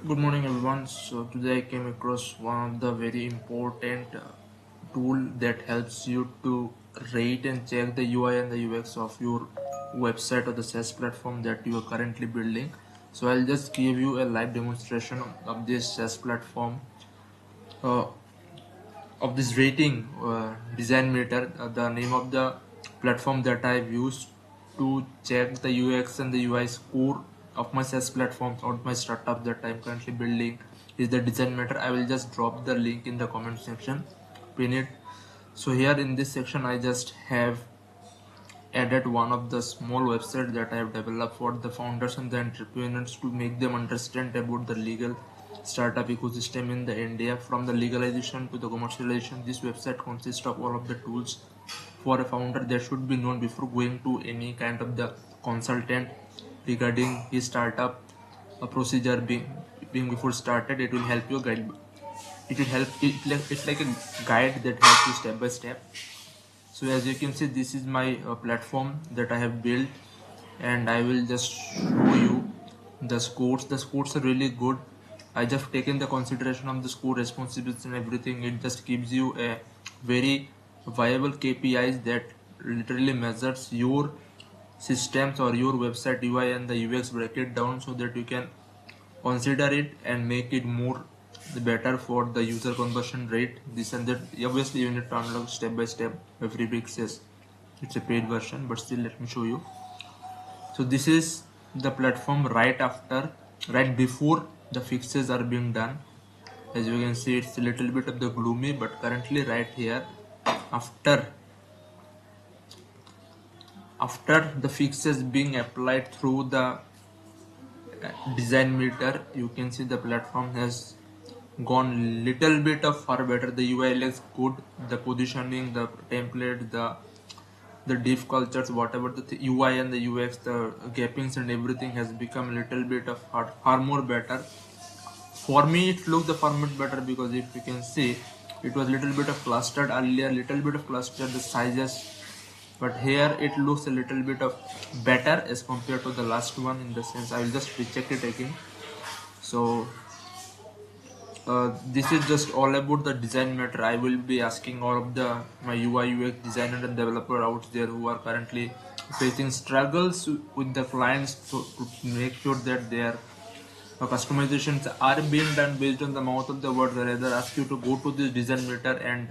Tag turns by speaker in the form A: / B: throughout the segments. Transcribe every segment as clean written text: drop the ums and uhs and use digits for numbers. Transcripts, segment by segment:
A: Good morning everyone. So today I came across one of the very important tool that helps you to rate and check the UI and the UX of your website or the SaaS platform that you are currently building. So I'll just give you a live demonstration of this SaaS platform, uh, of this rating DesignMeter, the name of the platform that I've used to check the UX and the UI score of my SaaS platforms or my startup that I'm currently building is the DesignMeter. I will just drop the link in the comment section, pin it. So here in this section I just have added one of the small website that I have developed for the founders and the entrepreneurs to make them understand about the legal startup ecosystem in the India. From the legalization to the commercialization, this website consists of all of the tools for a founder that should be known before going to any kind of the consultant regarding his startup. A procedure being before started, it will help you guide. It will help. It's like a guide that helps you step by step. So as you can see, this is my platform that I have built, and I will just show you the scores. The scores are really good. I just taken the consideration of the score responsibilities and everything. It just gives you a very viable KPIs that literally measures your systems or your website UI and the UX, break it down so that you can consider it and make it more better for the user conversion rate, this and that. Obviously you need to unlock step by step. Every week says it's a paid version, but still let me show you. So this is the platform right before the fixes are being done. As you can see, it's a little bit of the gloomy, but currently right here, after the fixes being applied through the DesignMeter, you can see the platform has gone little bit of far better. The UI looks good, the positioning, the template, the div cultures, whatever the UI and the UX, the gappings and everything has become a little bit of far more better. For me it looked the far much better, because if you can see, it was little bit of clustered earlier, little bit of clustered the sizes, but here it looks a little bit of better as compared to the last one. In the sense, I will just recheck it again. So this is just all about the DesignMeter. I will be asking all of the my UI UX designer and developer out there who are currently facing struggles with the clients to make sure that their customizations are being done based on the mouth of the word. Rather ask you to go to this DesignMeter and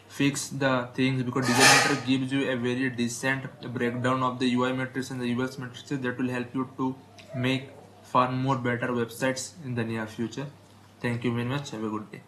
A: fix the things, because DesignMeter gives you a very decent breakdown of the UI metrics and the UX metrics that will help you to make far more better websites in the near future. Thank you very much. Have a good day.